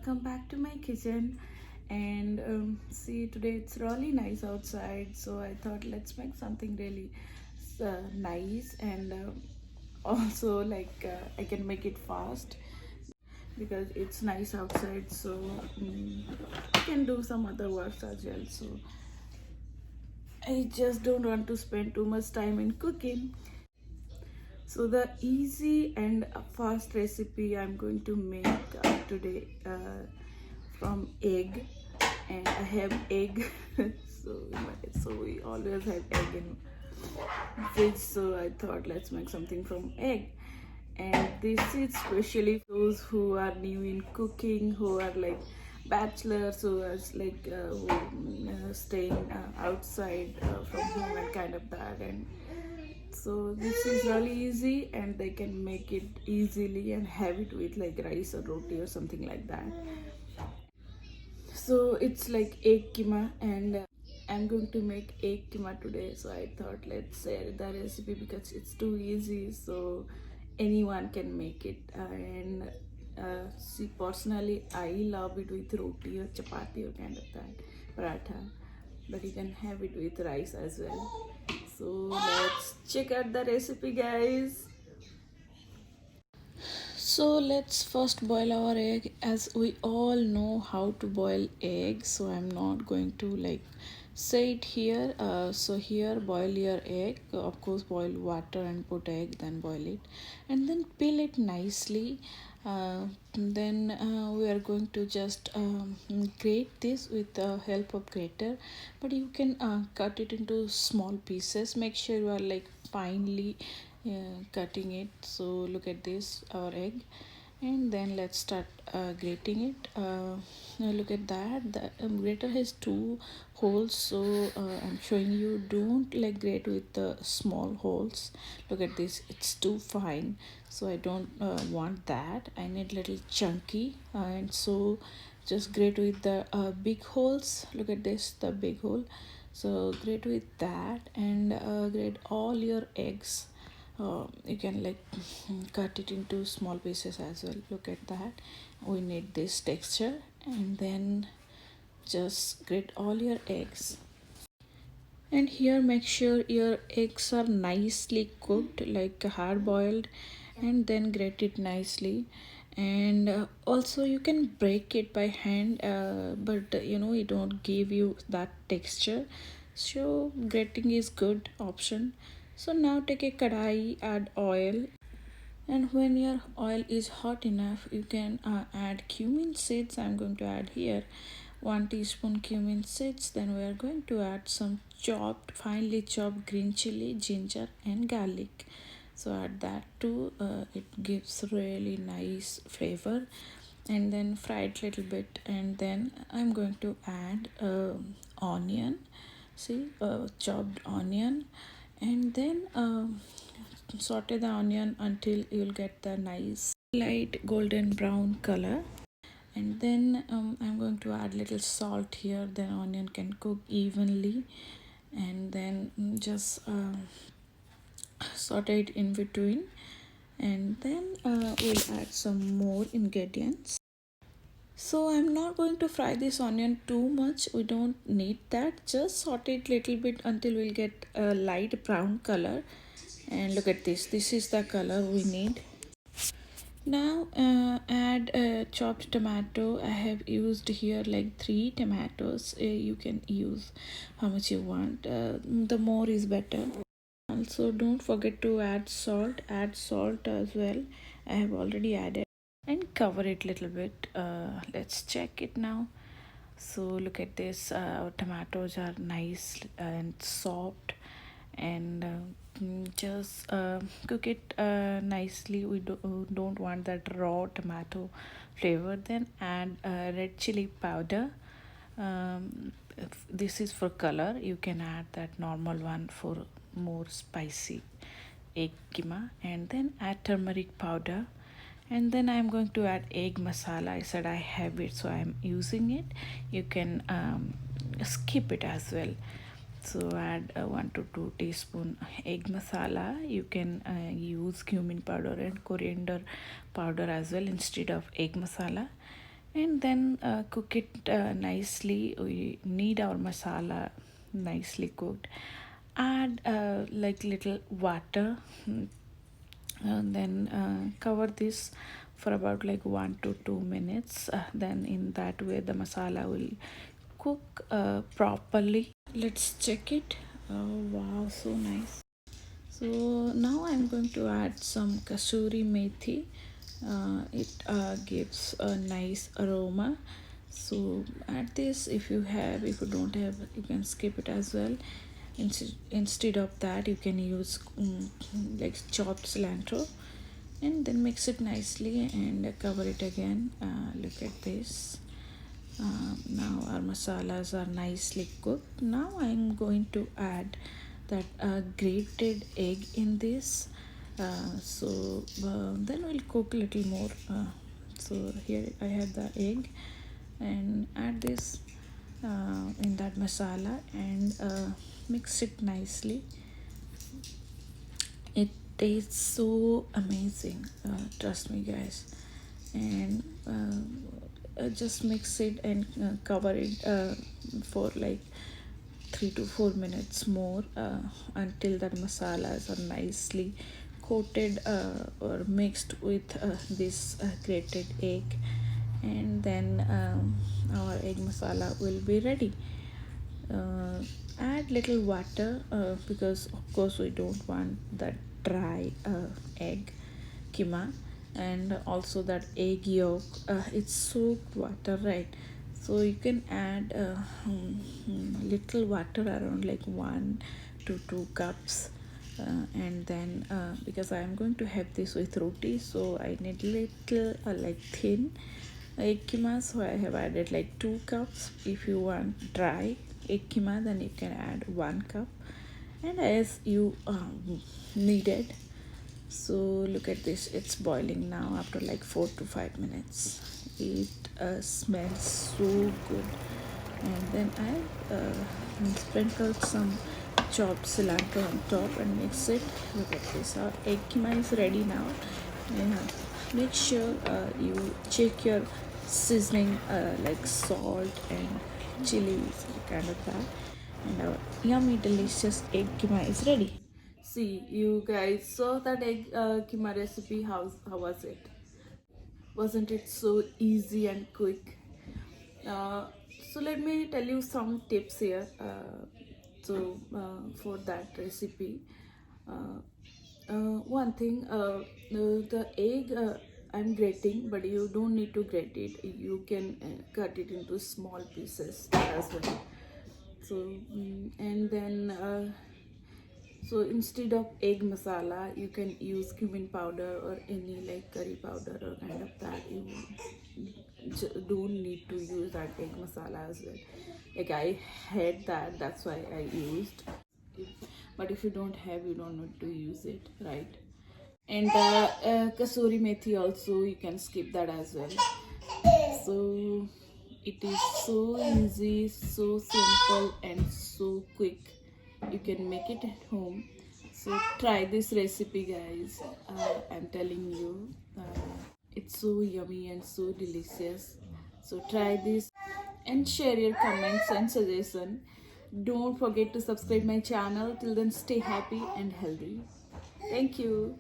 welcome back to my kitchen. And see, today it's really nice outside, so I thought let's make something really nice and also I can make it fast because it's nice outside, so I can do some other works as well. So I just don't want to spend too much time in cooking. So the easy and fast recipe I'm going to make today from egg, and I have egg. so we always have egg in fridge. So I thought let's make something from egg. And this is especially those who are new in cooking, who are like bachelors, who are staying outside from home and kind of that. And so this is really easy, and they can make it easily and have it with like rice or roti or something like that. So it's like egg keema, and I'm going to make egg keema today. So I thought let's share the recipe because it's too easy, so anyone can make it. And see, personally I love it with roti or chapati or kind of that, paratha, but you can have it with rice as well. So let's check out the recipe, guys. So let's first boil our egg. As we all know how to boil egg, so I'm not going to like say it here. So here, boil your egg. Of course, boil water and put egg, then boil it, and then peel it nicely. Then we are going to just grate this with the help of grater, but you can cut it into small pieces. Make sure you are like finely cutting it. So look at this, our egg, and then let's start grating it. Now look at that, the grater has two holes, so I'm showing you, don't like grate with the small holes. Look at this, it's too fine, so I don't want that. I need little chunky, and so just grate with the big holes. Look at this, the big hole. So grate with that, and grate all your eggs. You can like cut it into small pieces as well. Look at that, we need this texture. And then just grate all your eggs, and here make sure your eggs are nicely cooked, like hard boiled, and then grate it nicely. And also you can break it by hand, but it don't give you that texture, so grating is good option. So now take a kadai, add oil, and when your oil is hot enough, you can add cumin seeds. I'm going to add here 1 teaspoon cumin seeds. Then we are going to add some finely chopped green chili, ginger and garlic. So add that too. It gives really nice flavor. And then fry it little bit, and then I'm going to add onion. See, chopped onion. And then saute the onion until you'll get the nice light golden brown color. And then I'm going to add little salt here, then onion can cook evenly. And then just saute it in between. And then we'll add some more ingredients. So I'm not going to fry this onion too much, we don't need that. Just saute it little bit until we'll get a light brown color. And look at this, this is the color we need. Now add a chopped tomato. I have used here like 3 tomatoes. You can use how much you want, the more is better. Also don't forget to add salt as well. I have already added. And cover it little bit. Let's check it now. So look at this, our tomatoes are nice and soft. And just cook it nicely. We don't want that raw tomato flavor. Then add red chili powder. This is for color, you can add that normal one for more spicy egg keema. And then add turmeric powder. And then I'm going to add egg masala. I said I have it, so I'm using it. You can skip it as well. So add 1 to 2 teaspoon egg masala. You can use cumin powder and coriander powder as well instead of egg masala. and then cook it nicely. We need our masala nicely cooked. Add like little water, and then cover this for about like 1 to 2 minutes. Then in that way the masala will cook properly. Let's check it. Oh wow, so nice. So now I'm going to add some kasuri methi. It gives a nice aroma. So add this. If you don't have, you can skip it as well. Instead of that, you can use like chopped cilantro, and then mix it nicely and cover it again. Look at this. Now our masalas are nicely cooked. Now I'm going to add that grated egg in this. Then we'll cook a little more. So here I have the egg, and add this in that masala, and mix it nicely. It tastes so amazing, trust me guys. And just mix it and cover it for like 3 to 4 minutes more, until the masalas are nicely coated or mixed with this grated egg, and then our egg masala will be ready. Add little water, because of course we don't want that dry egg keema, and also that egg yolk, it's soaked water, right? So you can add little water, around like 1 to 2 cups, and then because I am going to have this with roti, so I need little like thin egg keema, so I have added like 2 cups. If you want dry egg keema, then you can add 1 cup, and as you needed. So look at this, it's boiling now after like 4 to 5 minutes. It smells so good. And then I sprinkled some chopped cilantro on top and mix it. Look at this, our egg keema is ready now. Yeah. Make sure you check your seasoning, like salt and chilies, kind of that, and our yummy delicious egg keema is ready. See, you guys saw that egg keema recipe. How was it? Wasn't it so easy and quick? Uh, so let me tell you some tips here. For that recipe, uh, one thing, the egg I'm grating, but you don't need to grate it. You can cut it into small pieces as well. So and then so instead of egg masala, you can use cumin powder or any like curry powder or kind of that. You don't need to use that egg masala as well. Like I had that, that's why I used. But if you don't have, you don't need to use it, right? And kasuri methi also, you can skip that as well. So it is so easy, so simple, and so quick. You can make it at home. So try this recipe, guys. I'm telling you, it's so yummy and so delicious. So try this and share your comments and suggestion. Don't forget to subscribe my channel. Till then, stay happy and healthy. Thank you.